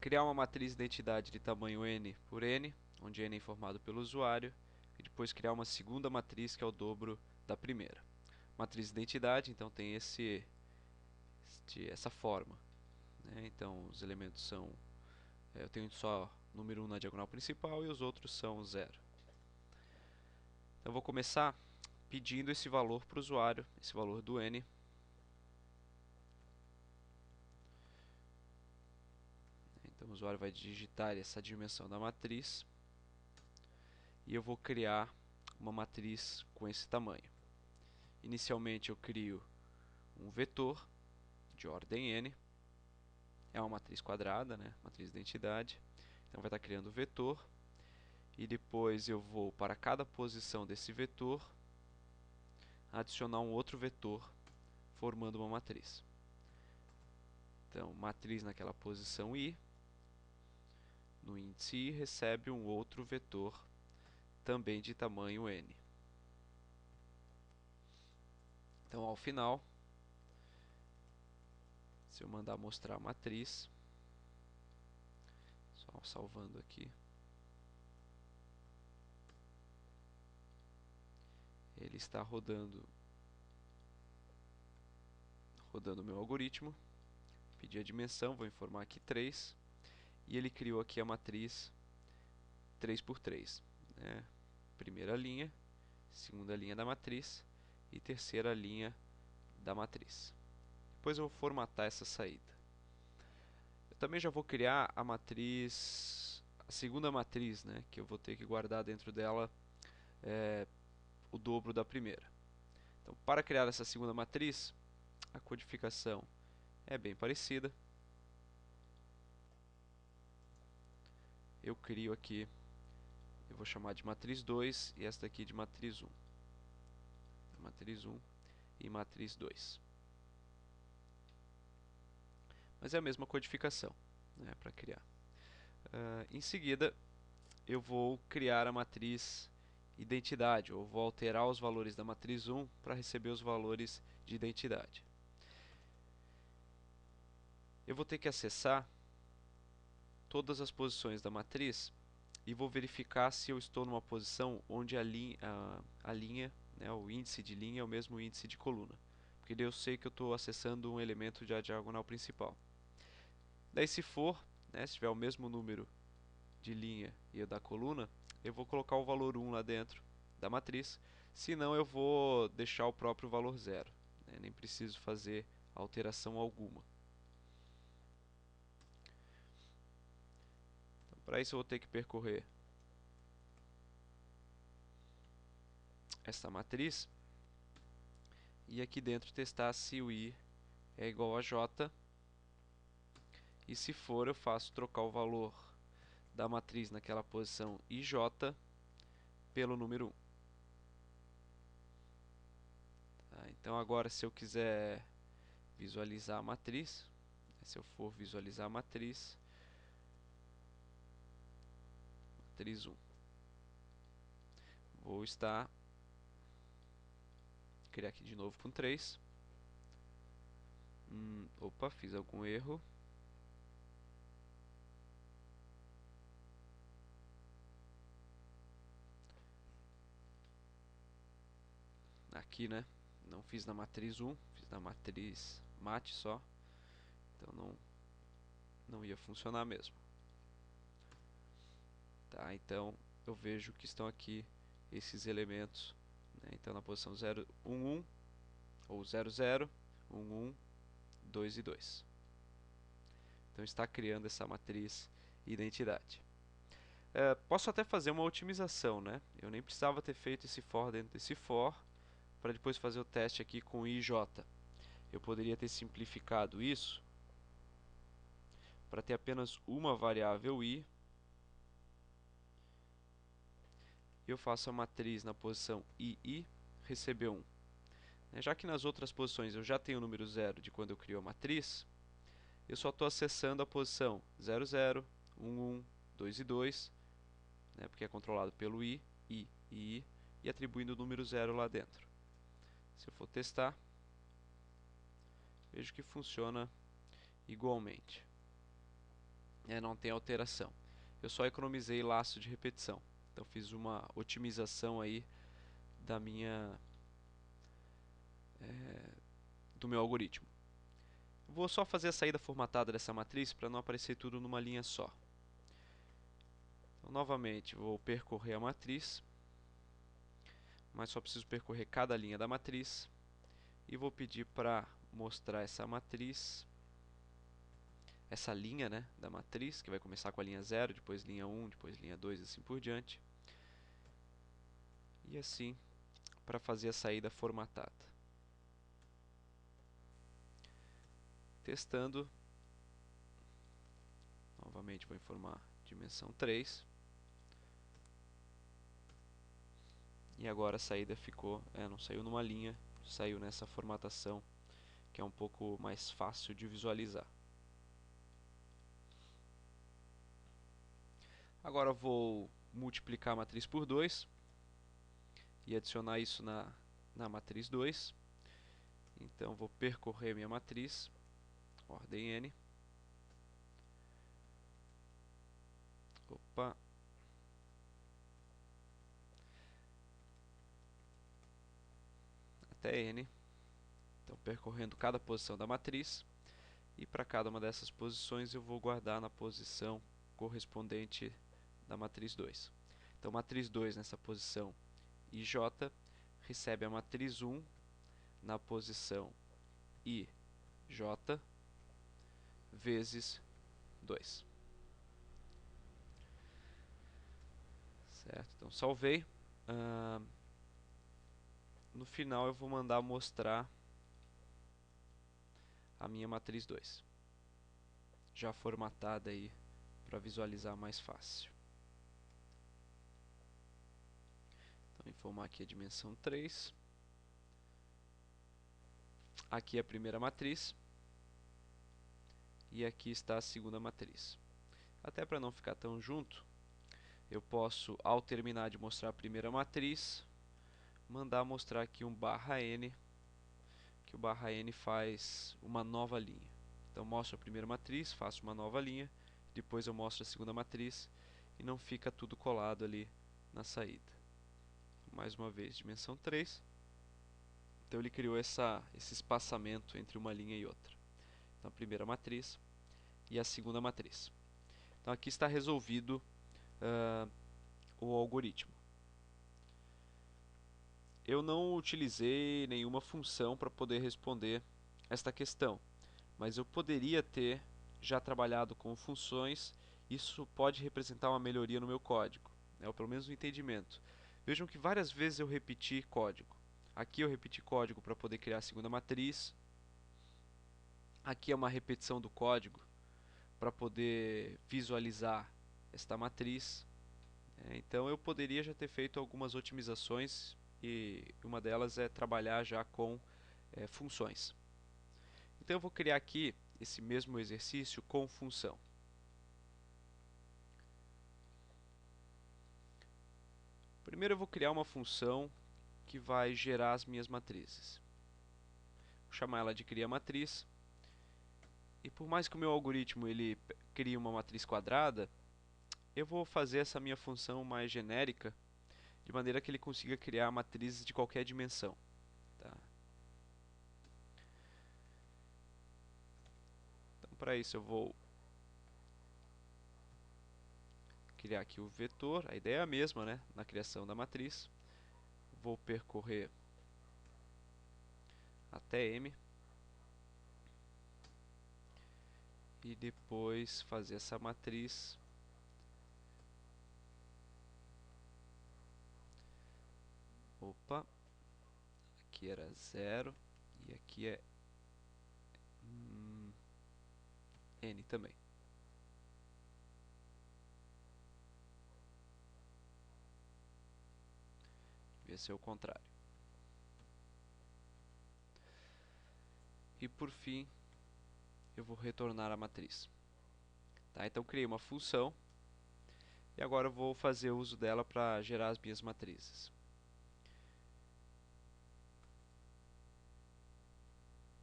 criar uma matriz de identidade de tamanho n por n, onde n é informado pelo usuário, e depois criar uma segunda matriz que é o dobro da primeira. Matriz de identidade, então, tem essa forma, né? Então, os elementos são... eu tenho só número 1 na diagonal principal e os outros são 0. Então, eu vou começar pedindo esse valor para o usuário, esse valor do n. Então, o usuário vai digitar essa dimensão da matriz e eu vou criar uma matriz com esse tamanho. Inicialmente eu crio um vetor de ordem n, é uma matriz quadrada, né? Matriz de identidade. Então vai estar criando o vetor e depois eu vou para cada posição desse vetor adicionar um outro vetor formando uma matriz. Então, matriz naquela posição i, no índice i recebe um outro vetor também de tamanho n. Então, ao final, se eu mandar mostrar a matriz, só salvando aqui, ele está rodando o meu algoritmo. Pedi a dimensão, vou informar aqui 3, e ele criou aqui a matriz 3 por 3, né? Primeira linha, segunda linha da matriz e terceira linha da matriz. Depois eu vou formatar essa saída. Eu também já vou criar a matriz, a segunda matriz, né, que eu vou ter que guardar dentro dela o dobro da primeira. Então, para criar essa segunda matriz, a codificação é bem parecida. Eu crio aqui, eu vou chamar de matriz 2 e esta aqui de matriz 1. Matriz 1 e matriz 2. Mas é a mesma codificação, né, para criar. Em seguida, eu vou criar a matriz identidade, ou vou alterar os valores da matriz 1 para receber os valores de identidade. Eu vou ter que acessar todas as posições da matriz e vou verificar se eu estou numa posição onde a linha, né, o índice de linha é o mesmo índice de coluna, porque daí eu sei que eu estou acessando um elemento da diagonal principal. Daí, se for, né, se tiver o mesmo número de linha e o da coluna, eu vou colocar o valor 1 lá dentro da matriz, senão eu vou deixar o próprio valor 0, né? Nem preciso fazer alteração alguma. Então, para isso eu vou ter que percorrer esta matriz e aqui dentro testar se o i é igual a j, e se for eu faço trocar o valor da matriz naquela posição ij pelo número 1. Então agora, se eu quiser visualizar a matriz, se eu for visualizar a matriz 1, vou criar aqui de novo com 3. Opa, fiz algum erro. Aqui, né? Não fiz na matriz 1, fiz na matriz mat só. Então não ia funcionar mesmo. Tá, então eu vejo que estão aqui esses elementos, né? Então na posição 0, 1, 1, ou 0, 0, 1, 1, 2 e 2. Então está criando essa matriz identidade. Posso até fazer uma otimização, né? Eu nem precisava ter feito esse for dentro desse for para depois fazer o teste aqui com ij. Eu poderia ter simplificado isso para ter apenas uma variável i. Eu faço a matriz na posição ii, receber 1. Já que nas outras posições eu já tenho o número 0 de quando eu crio a matriz, eu só estou acessando a posição 0, 0, 1, 1, 2 e 2, né, porque é controlado pelo i, e atribuindo o número 0 lá dentro. Se eu for testar, vejo que funciona igualmente. não tem alteração. Eu só economizei laço de repetição. Então fiz uma otimização aí da minha do meu algoritmo. Vou só fazer a saída formatada dessa matriz para não aparecer tudo numa linha só. Então, novamente, vou percorrer a matriz, mas só preciso percorrer cada linha da matriz. E vou pedir para mostrar essa matriz, essa linha, né, da matriz, que vai começar com a linha 0, depois linha 1, depois linha 2 e assim por diante. E assim, para fazer a saída formatada. Testando. Novamente vou informar dimensão 3. E agora a saída ficou, não saiu numa linha, saiu nessa formatação que é um pouco mais fácil de visualizar. Agora vou multiplicar a matriz por 2 e adicionar isso na matriz 2. Então vou percorrer minha matriz, ordem n. Opa. Até n. Então percorrendo cada posição da matriz. E para cada uma dessas posições eu vou guardar na posição correspondente da matriz 2. Então matriz 2 nessa posição IJ recebe a matriz 1 na posição IJ vezes 2. Certo? Então salvei. No final eu vou mandar mostrar a minha matriz 2, já formatada aí para visualizar mais fácil. Então informar aqui a dimensão 3. Aqui é a primeira matriz. E aqui está a segunda matriz. Até para não ficar tão junto, eu posso, ao terminar de mostrar a primeira matriz, mandar mostrar aqui um /n, que o /n faz uma nova linha. Então mostro a primeira matriz, faço uma nova linha, depois eu mostro a segunda matriz e não fica tudo colado ali na saída. Mais uma vez, dimensão 3. Então ele criou esse espaçamento entre uma linha e outra. Então a primeira matriz e a segunda matriz. Então aqui está resolvido o algoritmo. Eu não utilizei nenhuma função para poder responder esta questão, mas eu poderia ter já trabalhado com funções. Isso pode representar uma melhoria no meu código, ou pelo menos um entendimento. Vejam que várias vezes eu repeti código. Aqui eu repeti código para poder criar a segunda matriz. Aqui é uma repetição do código para poder visualizar esta matriz. Então eu poderia já ter feito algumas otimizações e uma delas é trabalhar já com funções. Então eu vou criar aqui esse mesmo exercício com função. Primeiro eu vou criar uma função que vai gerar as minhas matrizes. Vou chamar ela de cria matriz. E por mais que o meu algoritmo ele crie uma matriz quadrada, eu vou fazer essa minha função mais genérica, de maneira que ele consiga criar matrizes de qualquer dimensão. Tá? Então para isso eu vou criar aqui o vetor, a ideia é a mesma, né, na criação da matriz. Vou percorrer até m e depois fazer essa matriz aqui era 0 e aqui é n também. Devia ser o contrário. E por fim, eu vou retornar a matriz. Tá? Então criei uma função e agora eu vou fazer uso dela para gerar as minhas matrizes.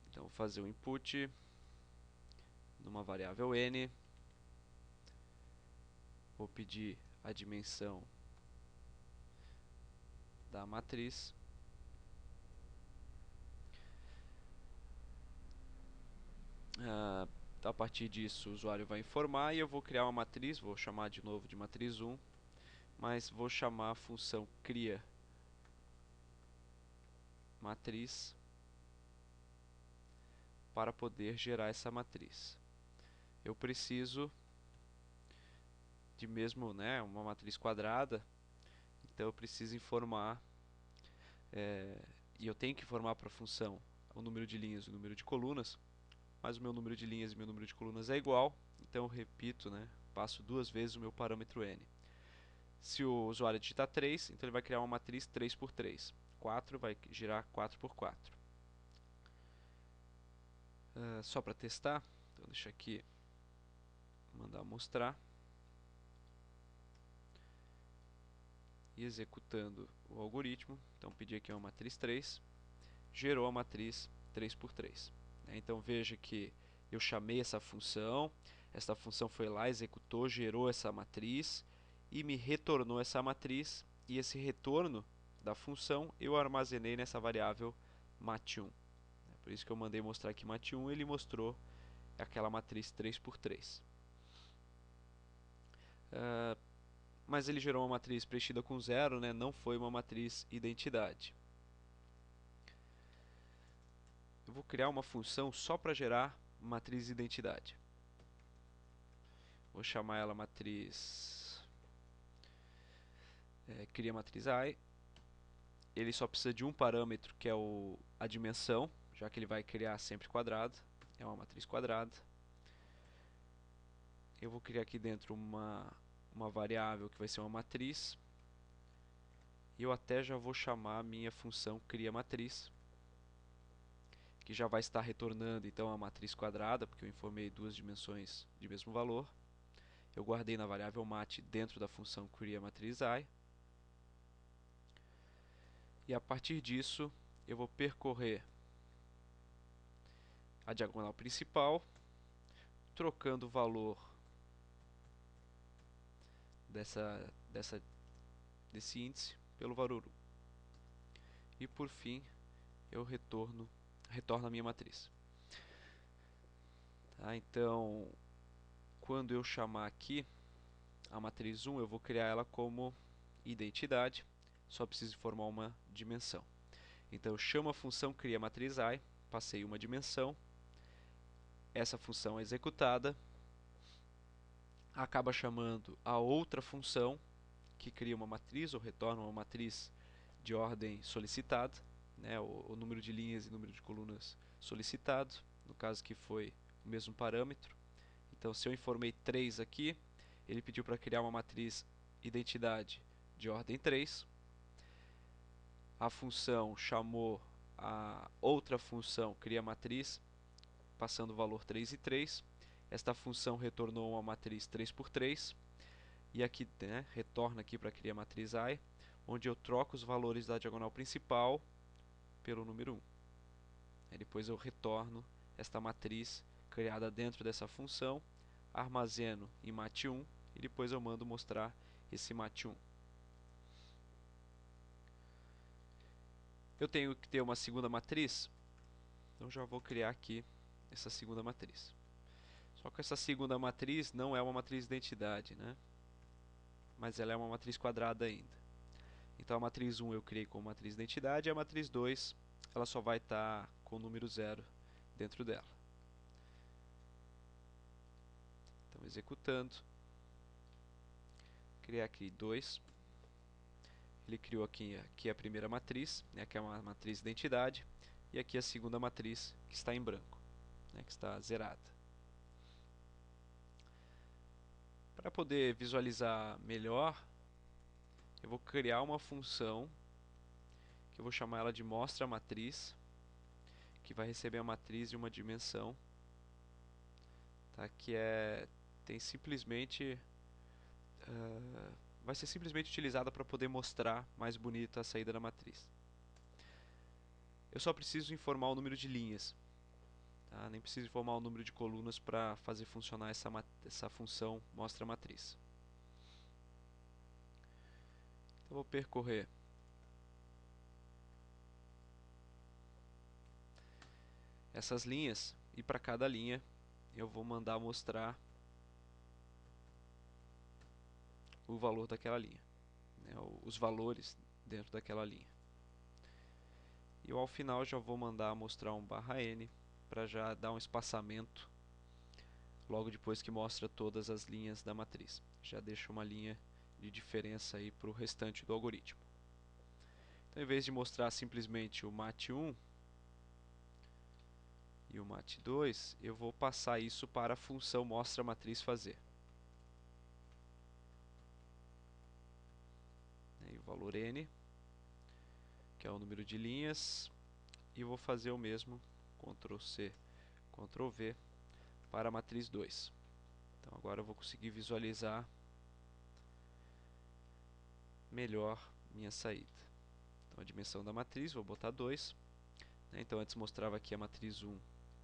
Então vou fazer o input numa variável n, vou pedir a dimensão da matriz. A partir disso o usuário vai informar e eu vou criar uma matriz, vou chamar de novo de matriz 1, mas vou chamar a função cria matriz para poder gerar essa matriz. Eu preciso de mesmo, né, uma matriz quadrada, então eu preciso informar, e eu tenho que informar para a função o número de linhas e o número de colunas, mas o meu número de linhas e meu número de colunas é igual, então eu repito, né, passo duas vezes o meu parâmetro n. Se o usuário digitar 3, então ele vai criar uma matriz 3 por 3. 4 vai girar 4 por 4. Só para testar, então deixa aqui mandar mostrar. E executando o algoritmo, então pedi aqui uma matriz 3, gerou a matriz 3 por 3. Então veja que eu chamei essa função foi lá, executou, gerou essa matriz e me retornou essa matriz, e esse retorno da função eu armazenei nessa variável mat1. Por isso que eu mandei mostrar aqui mat1, ele mostrou aquela matriz 3 por 3. Mas ele gerou uma matriz preenchida com 0, né? Não foi uma matriz identidade. Eu vou criar uma função só para gerar matriz identidade. Vou chamar ela matriz cria matriz I. Ele só precisa de um parâmetro, que é a dimensão, já que ele vai criar sempre quadrado. É uma matriz quadrada. Eu vou criar aqui dentro uma variável que vai ser uma matriz. E eu até já vou chamar a minha função cria matriz, que já vai estar retornando então a matriz quadrada, porque eu informei duas dimensões de mesmo valor. Eu guardei na variável mat dentro da função cria matriz I. E a partir disso, eu vou percorrer a diagonal principal, trocando o valor desse índice pelo valor 1. E por fim, eu retorno a minha matriz. Então, quando eu chamar aqui a matriz 1, eu vou criar ela como identidade, só preciso informar uma dimensão. Então eu chamo a função cria matriz I, passei uma dimensão, essa função é executada, acaba chamando a outra função que cria uma matriz ou retorna uma matriz de ordem solicitada, né, o número de linhas e número de colunas solicitado, no caso que foi o mesmo parâmetro. Então se eu informei 3 aqui, ele pediu para criar uma matriz identidade de ordem 3. A função chamou a outra função cria matriz, passando o valor 3 e 3. Esta função retornou uma matriz 3 por 3. E aqui, né, retorna aqui para criar matriz I, onde eu troco os valores da diagonal principal pelo número 1. Aí depois eu retorno esta matriz criada dentro dessa função, armazeno em mat1 e depois eu mando mostrar esse mat1. Eu tenho que ter uma segunda matriz, então já vou criar aqui essa segunda matriz. Só que essa segunda matriz não é uma matriz identidade, né? Mas ela é uma matriz quadrada ainda. Então a matriz 1 eu criei como matriz identidade, e a matriz 2 ela só vai estar com o número 0 dentro dela. Então executando, criar aqui 2. Ele criou aqui a primeira matriz, né, que é uma matriz identidade, e aqui a segunda matriz que está em branco, né, que está zerada. Para poder visualizar melhor, eu vou criar uma função que eu vou chamar ela de mostra matriz, que vai receber a matriz de uma dimensão, tá? Tem simplesmente vai ser simplesmente utilizada para poder mostrar mais bonito a saída da matriz. Eu só preciso informar o número de linhas, tá? Nem preciso informar o número de colunas para fazer funcionar essa função mostra matriz. Eu vou percorrer essas linhas e para cada linha eu vou mandar mostrar o valor daquela linha, né, os valores dentro daquela linha. E eu, ao final, já vou mandar mostrar um /n para já dar um espaçamento logo depois que mostra todas as linhas da matriz. Já deixa uma linha de diferença aí para o restante do algoritmo. Então, em vez de mostrar simplesmente o mat1 e o mat2, eu vou passar isso para a função mostra matriz fazer. E o valor n, que é o número de linhas, e vou fazer o mesmo, Ctrl C, Ctrl V, para a matriz 2. Então agora eu vou conseguir visualizar melhor minha saída. Então a dimensão da matriz, vou botar 2. Né? Então antes mostrava aqui a matriz 1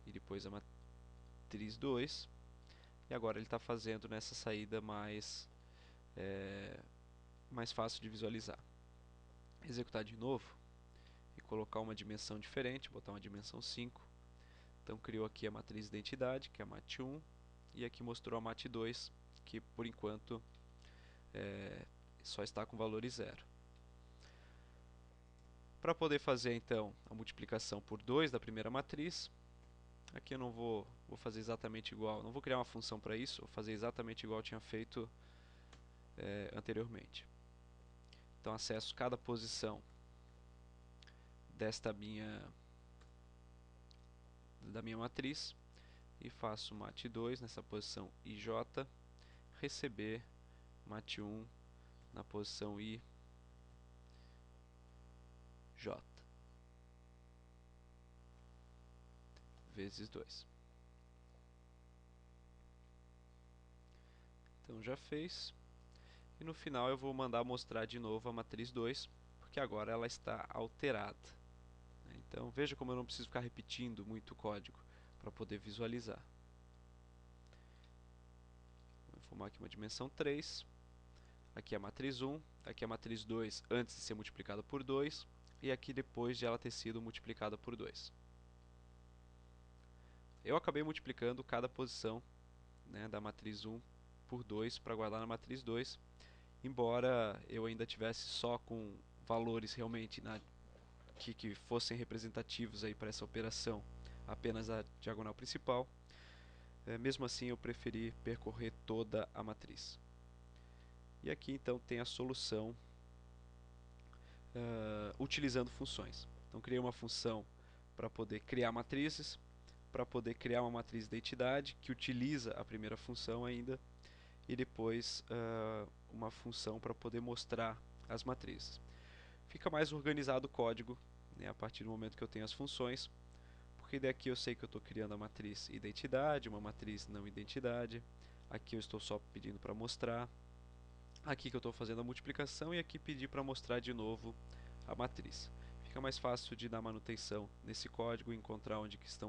e depois a matriz 2. E agora ele está fazendo nessa saída mais fácil de visualizar. Executar de novo e colocar uma dimensão diferente, botar uma dimensão 5. Então criou aqui a matriz identidade, que é a mat1, e aqui mostrou a mat2, que por enquanto só está com valores 0. Para poder fazer então a multiplicação por 2 da primeira matriz, aqui eu não vou fazer exatamente igual, não vou criar uma função para isso, vou fazer exatamente igual eu tinha feito anteriormente. Então acesso cada posição da minha matriz e faço mat2 nessa posição ij, receber mat1 na posição ij, vezes 2. Então já fez. E no final eu vou mandar mostrar de novo a matriz 2, porque agora ela está alterada. Então veja como eu não preciso ficar repetindo muito o código para poder visualizar. Vou formar aqui uma dimensão 3. Aqui é a matriz 1, aqui é a matriz 2 antes de ser multiplicada por 2, e aqui depois de ela ter sido multiplicada por 2. Eu acabei multiplicando cada posição, né, da matriz 1 por 2 para guardar na matriz 2, embora eu ainda tivesse só com valores realmente que fossem representativos aí para essa operação, apenas a diagonal principal. Mesmo assim eu preferi percorrer toda a matriz. E aqui então tem a solução utilizando funções. Então criei uma função para poder criar matrizes, para poder criar uma matriz de identidade que utiliza a primeira função ainda, e depois uma função para poder mostrar as matrizes. Fica mais organizado o código, né, a partir do momento que eu tenho as funções, porque daqui eu sei que eu estou criando a matriz identidade, uma matriz não identidade, aqui eu estou só pedindo para mostrar, aqui que eu estou fazendo a multiplicação e aqui pedir para mostrar de novo a matriz. Fica mais fácil de dar manutenção nesse código e encontrar onde que estão